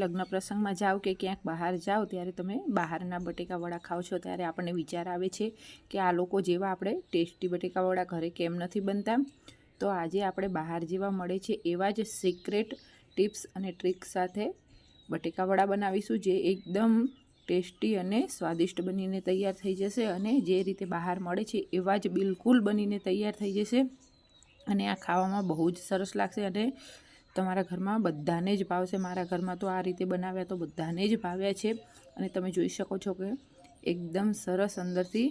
લગ્ન પ્રસંગમાં જાઓ કે ક્યાંક બહાર જાઓ ત્યારે તમે બહારના બટેકાવડા ખાઓ છો ત્યારે આપણને વિચાર આવે છે કે આ લોકો જેવા આપણે ટેસ્ટી બટેકાવડા ઘરે કેમ નથી બનતા। તો આજે આપણે બહાર જેવા મળે છે એવા જ સિક્રેટ ટિપ્સ અને ટ્રિક્સ સાથે બટેકાવડા બનાવીશું, જે એકદમ ટેસ્ટી અને સ્વાદિષ્ટ બનીને તૈયાર થઈ જશે અને જે રીતે બહાર મળે છે એવા જ બિલકુલ બનીને તૈયાર થઈ જશે અને આ ખાવામાં બહુ જ સરસ લાગશે અને તમારા ઘરમાં બધાને જ ભાવશે। મારા ઘરમાં તો આ રીતે બનાવ્યા તો બધાને જ ભાવ્યા છે અને તમે જોઈ શકો છો કે એકદમ સરસ અંદરથી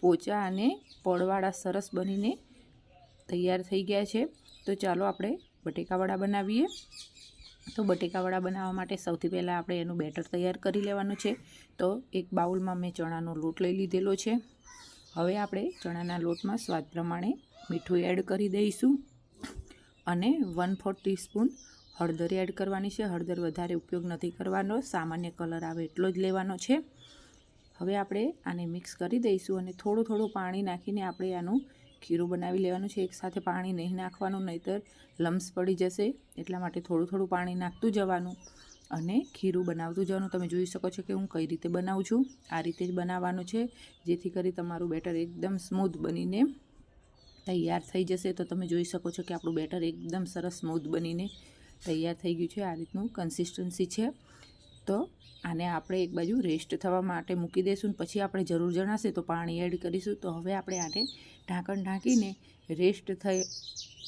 પોચા અને પડવાળા સરસ બનીને તૈયાર થઈ ગયા છે। તો ચાલો આપણે બટેકાવડા બનાવીએ। તો બટેકાવડા બનાવવા માટે સૌથી પહેલાં આપણે એનું બેટર તૈયાર કરી લેવાનું છે। તો એક બાઉલમાં મેં ચણાનો લોટ લઈ લીધેલો છે। હવે આપણે ચણાના લોટમાં સ્વાદ પ્રમાણે મીઠું એડ કરી દઈશું અને 1/4 ટીસ્પૂન હળદર એડ કરવાની છે। હળદર વધારે ઉપયોગ નથી કરવાનો, સામાન્ય કલર આવે એટલો જ લેવાનો છે। હવે આપણે આને મિક્સ કરી દઈશું અને થોડું થોડું પાણી નાખીને આપણે આનું ખીરું બનાવી લેવાનું છે। એકસાથે પાણી નહીં નાખવાનું, નહીંતર લમ્સ પડી જશે, એટલા માટે થોડું થોડું પાણી નાખતું જવાનું અને ખીરું બનાવતું જવાનું। તમે જોઈ શકો છો કે હું કઈ રીતે બનાવું છું, આ રીતે જ બનાવવાનું છે, જેથી કરી તમારું બેટર એકદમ સ્મૂથ બનીને તૈયાર થઈ જશે। તો તમે જોઈ શકો છો કે આપણું બેટર એકદમ સરસ સ્મૂથ બનીને તૈયાર થઈ ગયું છે। આ રીતનું કન્સિસ્ટન્સી છે। તો આને આપણે એક બાજુ રેસ્ટ થવા માટે મૂકી દઈશું, પછી આપણે જરૂર જણાશે તો પાણી એડ કરીશું। તો હવે આપણે આને ઢાંકણ ઢાંકીને રેસ્ટ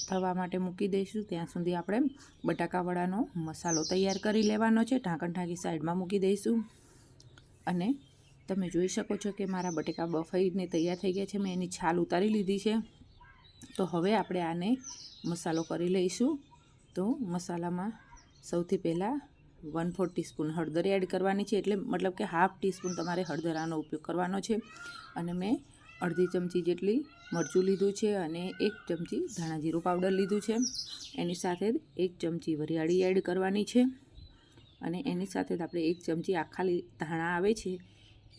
થવા માટે મૂકી દઈશું। ત્યાં સુધી આપણે બટાકાવડાનો મસાલો તૈયાર કરી લેવાનો છે। ઢાંકણ ઢાંકી સાઈડમાં મૂકી દઈશું અને તમે જોઈ શકો છો કે મારા બટેકા બફાઈને તૈયાર થઈ ગયા છે। મેં એની છાલ ઉતારી લીધી છે। તો હવે આપણે આને મસાલો કરી લઈશું। તો મસાલામાં સૌથી પહેલાં 1/4 ટીસ્પૂન હળદર એડ કરવાની છે, એટલે મતલબ કે ½ ટીસ્પૂન તમારે હળદરનો ઉપયોગ કરવાનો છે અને મેં અડધી ચમચી જેટલી મરચું લીધું છે અને 1 ચમચી ધાણા જીરું પાવડર લીધું છે। એની સાથે 1 ચમચી વરિયાળી એડ કરવાની છે અને એની સાથે જ આપણે 1 ચમચી આખા ધાણા આવે છે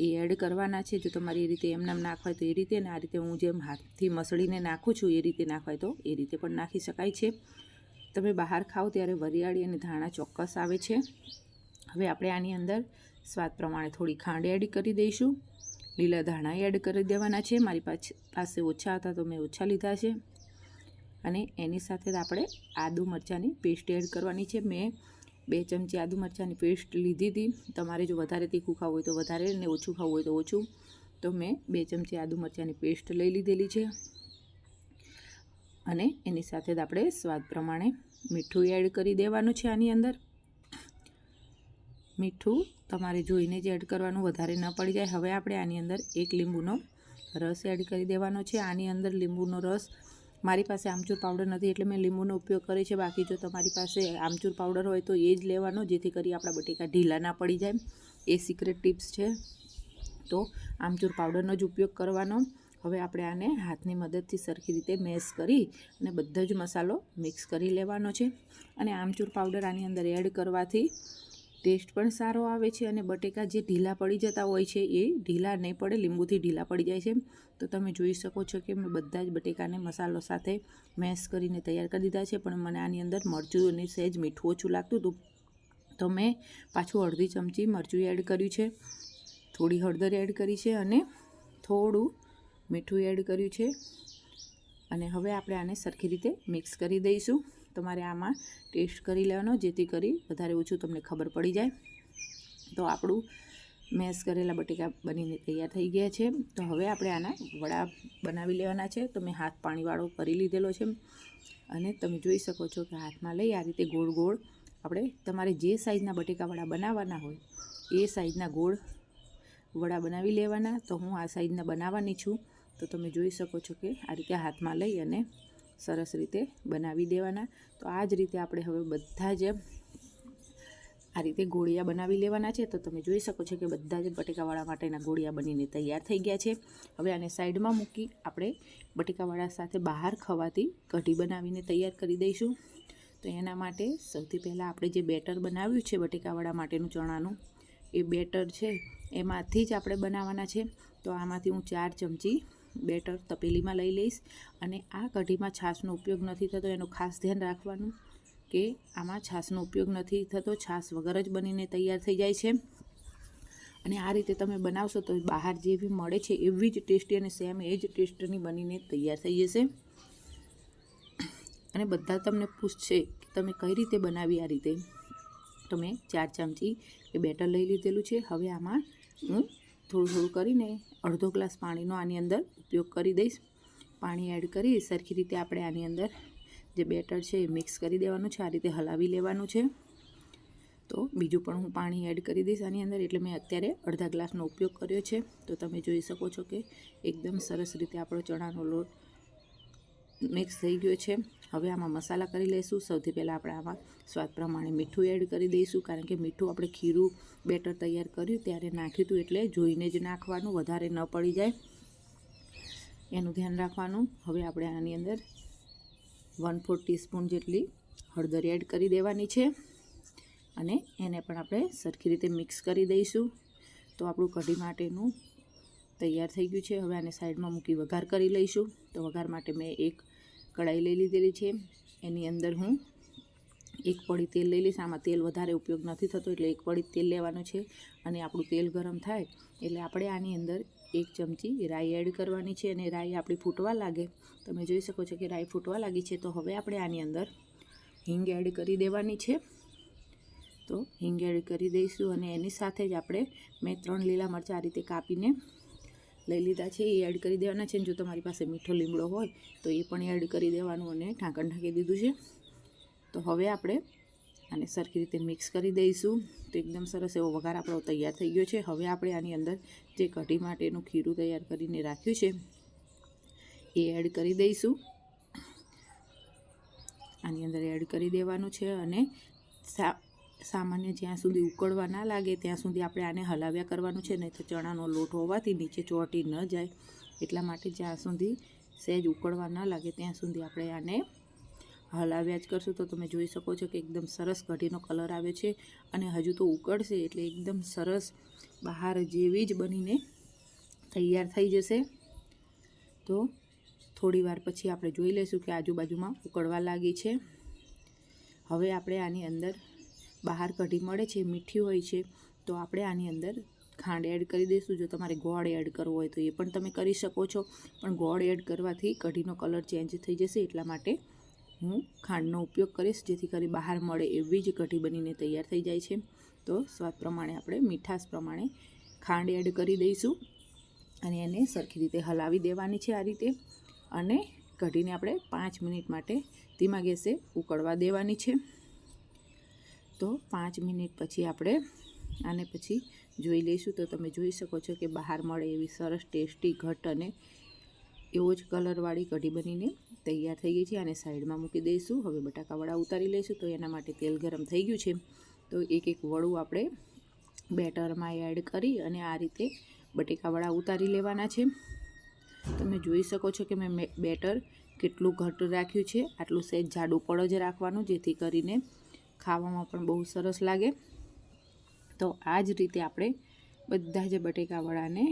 એ એડ કરવાના છે। જો તમારી એ રીતે એમનામ નાખવાય તો એ રીતે, ને આ રીતે હું જેમ હાથથી મસળીને નાખું છું એ રીતે નાખવાય તો એ રીતે પણ નાખી શકાય છે। તમે બહાર ખાઓ ત્યારે વરિયાળી અને ધાણા ચોક્કસ આવે છે। હવે આપણે આની અંદર સ્વાદ પ્રમાણે થોડી ખાંડ એડ કરી દઈશું। લીલા ધાણા એડ કરી દેવાના છે, મારી પાસે ઓછા હતા તો મેં ઓછા લીધા છે અને એની સાથે જ આપણે આદુ મરચાંની પેસ્ટ એડ કરવાની છે। મેં 2 ચમચી આદુ મરચાંની પેસ્ટ લીધી હતી। તમારે જો વધારે તીખું ખાવું હોય તો વધારે ને ઓછું ખાવું હોય તો ઓછું। તો મેં 2 ચમચી આદુ મરચાંની પેસ્ટ લઈ લીધેલી છે અને એની સાથે જ આપણે સ્વાદ પ્રમાણે મીઠું એડ કરી દેવાનું છે। આની અંદર મીઠું તમારે જોઈને જ એડ કરવાનું, વધારે ન પડી જાય। હવે આપણે આની અંદર 1 લીંબુનો રસ એડ કરી દેવાનો છે। આની અંદર લીંબુનો રસ, મારી પાસે આમચૂર પાવડર નથી એટલે મેં લીંબુનો ઉપયોગ કર્યો છે, બાકી જો તમારી પાસે આમચૂર પાવડર હોય તો એ જ લેવાનો, જેથી કરી આપણા બટેકા ઢીલા ના પડી જાય। એ સિક્રેટ ટિપ્સ છે, તો આમચૂર પાવડરનો જ ઉપયોગ કરવાનો। હવે આપણે આને હાથની મદદથી સરખી રીતે મેશ કરી અને બધો જ મસાલો મિક્સ કરી લેવાનો છે અને આમચૂર પાવડર આની અંદર એડ કરવાથી ટેસ્ટ પણ સારો આવે છે અને બટેકા જે ઢીલા પડી જતા હોય છે એ ઢીલા નહીં પડે, લીંબુથી ઢીલા પડી જાય છે। તો તમે જોઈ શકો છો કે મેં બધા જ બટેકાને મસાલો સાથે મેશ કરીને તૈયાર કરી દીધા છે, પણ મને આની અંદર મરચું અને સહેજ મીઠું ઓછું લાગતું હતું તો મેં પાછું અડધી ચમચી મરચું એડ કર્યું છે, થોડી હળદર એડ કરી છે અને થોડું મીઠું એડ કર્યું છે અને હવે આપણે આને સરખી રીતે મિક્સ કરી દઈશું। તમારે આમાં ટેસ્ટ કરી લેવાનો, જેથી કરી વધારે ઓછું તમને ખબર પડી જાય। તો આપણું મેશ કરેલા બટેકા બનીને તૈયાર થઈ ગયા છે। તો હવે આપણે આના વડા બનાવી લેવાના છે। તો મેં હાથ પાણીવાળો કરી લીધેલો છે અને તમે જોઈ શકો છો કે હાથમાં લઈ આ રીતે ગોળ ગોળ આપણે તમારે જે સાઈઝના બટેકાવડા બનાવવાના હોય એ સાઈઝના ગોળ વડા બનાવી લેવાના। તો હું આ સાઈઝના બનાવવાની છું, તો તમે જોઈ શકો છો કે આ રીતે હાથમાં લઈ અને સરસ રીતે બનાવી દેવાના। તો આ જ રીતે આપણે હવે બધા જ આ રીતે ગોળિયા બનાવી લેવાના છે। તો તમે જોઈ શકો છો કે બધા જ બટેકાવાળા માટેના ગોળિયા બનીને તૈયાર થઈ ગયા છે। હવે આને સાઈડમાં મૂકી આપણે બટેકાવાળા સાથે બહાર ખવાતી કઢી બનાવીને તૈયાર કરી દઈશું। તો એના માટે સૌથી પહેલાં આપણે જે બેટર બનાવ્યું છે બટેકાવાળા માટેનું ચણાનું, એ બેટર છે એમાંથી જ આપણે બનાવવાના છે। તો આમાંથી હું 4 ચમચી બેટર તપેલીમાં લઈ લઈશ અને આ કઢીમાં છાશનો ઉપયોગ નથી થતો, એનું ખાસ ધ્યાન રાખવાનું કે આમાં છાશનો ઉપયોગ નથી થતો, છાશ વગર જ બનીને તૈયાર થઈ જાય છે। અને આ રીતે તમે બનાવશો તો બહાર જેવી મળે છે એવી જ ટેસ્ટી અને સેમ એ જ ટેસ્ટની બનીને તૈયાર થઈ જશે। અને બધા તમને પૂછશે કે તમે કઈ રીતે બનાવી। આ રીતે તો મેં 4 ચમચી એ બેટર લઈ લીધેલું છે। હવે આમાં હું થોડું કરીને અડધો ગ્લાસ પાણીનો આની અંદર ઉપયોગ કરી દઈશ। પાણી એડ કરી સરખી રીતે આપણે આની અંદર જે બેટર છે એ મિક્સ કરી દેવાનું છે, આ રીતે હલાવી લેવાનું છે। તો બીજું પણ હું પાણી એડ કરી દઈશ આની અંદર, એટલે મેં અત્યારે અડધા ગ્લાસનો ઉપયોગ કર્યો છે। તો તમે જોઈ શકો છો કે એકદમ સરસ રીતે આપણો ચણાનો લોટ મિક્સ થઈ ગયો છે। હવે આમાં મસાલા કરી લઈશું। સૌથી પહેલાં આપણે આમાં સ્વાદ પ્રમાણે મીઠું એડ કરી દઈશું, કારણ કે મીઠું આપણે ખીરું બેટર તૈયાર કર્યું ત્યારે નાખ્યું હતું, એટલે જોઈને જ નાખવાનું, વધારે ન પડી જાય એનું ધ્યાન રાખવાનું। હવે આપણે આની અંદર 1/4 ટીસ્પૂન જેટલી હળદર એડ કરી દેવાની છે અને એને પણ આપણે સરખી રીતે મિક્સ કરી દઈશું। તો આપણું કઢી માટેનું તૈયાર થઈ ગયું છે। હવે આને સાઈડમાં મૂકી વઘાર કરી લઈશું। તો વઘાર માટે મેં એક કઢાઈ લઈ લીધેલી છે, એની અંદર હું 1 પડી તેલ લઈ લઈશ। આમાં તેલ વધારે ઉપયોગ નથી થતો, એટલે 1 પડી તેલ લેવાનું છે। અને આપણું તેલ ગરમ થાય એટલે આપણે આની અંદર 1 ચમચી રાઈ એડ કરવાની છે। અને રાઈ આપણી ફૂટવા લાગે, તમે જોઈ શકો છો કે રાઈ ફૂટવા લાગી છે। તો હવે આપણે આની અંદર હિંગ એડ કરી દેવાની છે। તો હિંગ એડ કરી દઈશું અને એની સાથે જ આપણે મેં 3 લીલા મરચાં આ રીતે કાપીને લઈ લીધા છે, એ એડ કરી દેવાના છે। જો તમારી પાસે મીઠો લીમડો હોય તો એ પણ એડ કરી દેવાનું અને ઢાંકણ ઢાંકી દીધું છે। તો હવે આપણે આને સરખી રીતે મિક્સ કરી દઈશું। તો એકદમ સરસ એવો વઘાર આપણો તૈયાર થઈ ગયો છે। હવે આપણે આની અંદર જે કઢી માટેનું ખીરું તૈયાર કરીને રાખ્યું છે એ એડ કરી દઈશું। આની અંદર એડ કરી દેવાનું છે અને સામાન્ય જ્યાં સુધી ઉકળવા ના લાગે ત્યાં સુધી આપણે આને હલાવ્યા કરવાનું છે, નહીં તો ચણાનો લોટ હોવાથી નીચે ચોંટી ન જાય, એટલા માટે જ્યાં સુધી સહેજ ઉકળવા ન લાગે ત્યાં સુધી આપણે આને હલાવ્યા જ કરશું। તો તમે જોઈ શકો છો કે એકદમ સરસ કઢીનો કલર આવે છે અને હજુ તો ઉકળશે એટલે એકદમ સરસ બહાર જેવી જ બનીને તૈયાર થઈ જશે। તો થોડી વાર પછી આપણે જોઈ લઈશું કે આજુબાજુમાં ઉકળવા લાગી છે। હવે આપણે આની અંદર બહાર કઢી મળે છે મીઠી હોય છે, તો આપણે આની અંદર ખાંડ એડ કરી દઈશું। જો તમારે ગોળ એડ કરવો હોય તો એ પણ તમે કરી શકો છો, પણ ગોળ એડ કરવાથી કઢીનો કલર ચેન્જ થઈ જશે, એટલા માટે હું ખાંડનો ઉપયોગ કરીશ, જેથી કરી બહાર મળે એવી જ કઢી બનીને તૈયાર થઈ જાય છે। તો સ્વાદ પ્રમાણે આપણે મીઠાશ પ્રમાણે ખાંડ એડ કરી દઈશું અને એને સરખી રીતે હલાવી દેવાની છે આ રીતે, અને કઢીને આપણે 5 મિનિટ માટે ધીમા ગેસે ઉકળવા દેવાની છે। તો 5 મિનિટ પછી આપણે આને પછી જોઈ લઈશું। તો તમે જોઈ શકો છો કે બહાર મળે એવી સરસ ટેસ્ટી ઘટ અને એવો જ કલરવાળી કઢી બનીને તૈયાર થઈ ગઈ છે। આને સાઈડમાં મૂકી દઈશું। હવે બટાકાવડા ઉતારી લઈશું। તો એના માટે તેલ ગરમ થઈ ગયું છે, તો એક વડું આપણે બેટરમાં એડ કરી અને આ રીતે બટાકાવડા ઉતારી લેવાના છે। તમે જોઈ શકો છો કે મેં બેટર કેટલું ઘટ રાખ્યું છે, આટલું સહેજ જાડું પડ જ રાખવાનું, જેથી કરીને ખાવામાં પણ બહુ સરસ લાગે। તો આ જ રીતે આપણે બધા જ બટેકાવડાને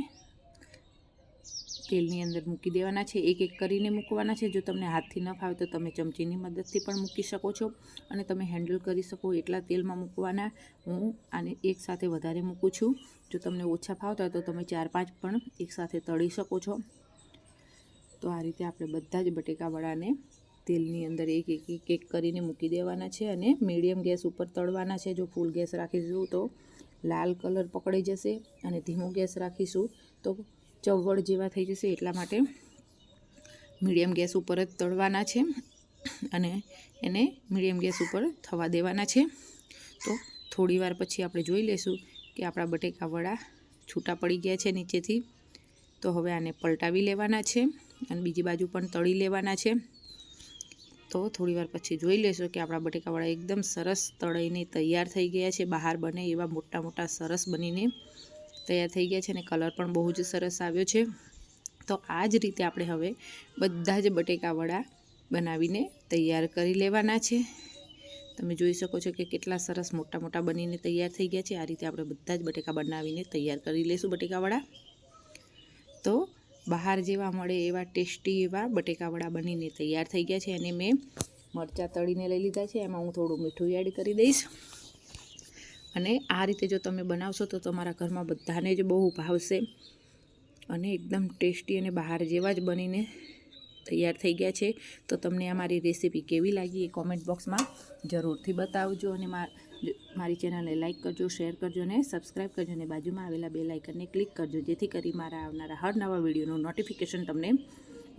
તેલની અંદર મૂકી દેવાના છે, એક કરીને મૂકવાના છે। જો તમને હાથથી ન ફાવે તો તમે ચમચીની મદદથી પણ મૂકી શકો છો અને તમે હેન્ડલ કરી શકો એટલા તેલમાં મૂકવાના। હું આને એકસાથે વધારે મૂકું છું, જો તમને ઓછા ફાવતા હોય તો તમે 4-5 પણ એકસાથે તળી શકો છો। તો આ રીતે આપણે બધા જ બટેકાવડાને તેલની અંદર એક કરીને મૂકી દેવાના છે અને મીડિયમ ગેસ ઉપર તળવાના છે। જો ફૂલ ગેસ રાખીશું તો લાલ કલર પકડી જશે અને ધીમો ગેસ રાખીશું તો ચવડ જેવા થઈ જશે, એટલા માટે મીડિયમ ગેસ ઉપર જ તળવાના છે અને એને મીડિયમ ગેસ ઉપર થવા દેવાના છે। તો થોડી વાર પછી આપણે જોઈ લઈશું કે આપણા બટેકાવડા છૂટા પડી ગયા છે નીચેથી। તો હવે આને પલટાવી લેવાના છે અને બીજી બાજુ પણ તળી લેવાના છે। તો થોડી વાર પછી જોઈ લેશો કે આપણા બટેકાવડા એકદમ સરસ તળાઈને તૈયાર થઈ ગયા છે, બહાર બને એવા મોટા મોટા સરસ બનીને તૈયાર થઈ ગયા છે અને કલર પણ બહુ જ સરસ આવ્યો છે। તો આ જ રીતે આપણે હવે બધા જ બટેકાવડા બનાવીને તૈયાર કરી લેવાના છે। તમે જોઈ શકો છો કે કેટલા સરસ મોટા મોટા બનીને તૈયાર થઈ ગયા છે। આ રીતે આપણે બધા જ બટેકા બનાવીને તૈયાર કરી લઈશું બટેકાવડા। તો બહાર જેવા મળે એવા ટેસ્ટી એવા બટેકાવડા બનીને તૈયાર થઈ ગયા છે અને મેં મરચાં તળીને લઈ લીધા છે, એમાં હું થોડું મીઠું એડ કરી દઈશ. અને આ રીતે જો તમે બનાવશો તો તમારા ઘરમાં બધાને જ બહુ ભાવશે અને એકદમ ટેસ્ટી અને બહાર જેવા જ બનીને તૈયાર થઈ ગયા છે. તો તમને આ મારી રેસીપી કેવી લાગી એ કોમેન્ટ બોક્સમાં જરૂરથી બતાવજો. અને મારી ચેનલને લાઇક કરજો, શેર કરજો અને સબસ્ક્રાઈબ કરજો. અને બાજુમાં આવેલા બેલ આઇકનને ક્લિક કરજો, જેથી કરી મારા આવનારા હર નવા વિડીયોનું નોટિફિકેશન તમને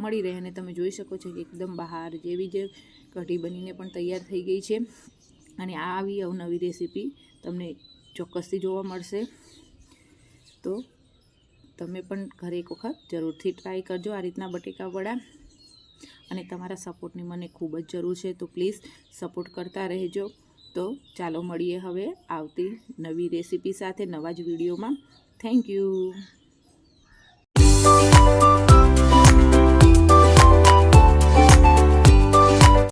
મળી રહે. અને તમે જોઈ શકો છો કે એકદમ બહાર જેવી જ કઢી બનીને પણ તૈયાર થઈ ગઈ છે. અને આ આવી અવનવી રેસીપી તમને ચોક્કસથી જોવા મળશે. તો તમે પણ ઘરે એક વખત જરૂરથી ટ્રાય કરજો આ રીતના બટેકા વડા. અને તમારા સપોર્ટની મને ખૂબ જ જરૂર છે, તો પ્લીઝ સપોર્ટ કરતા રહેજો. તો ચાલો મળીએ હવે આવતી નવી રેસીપી સાથે નવા જ વિડીયોમાં. Thank you.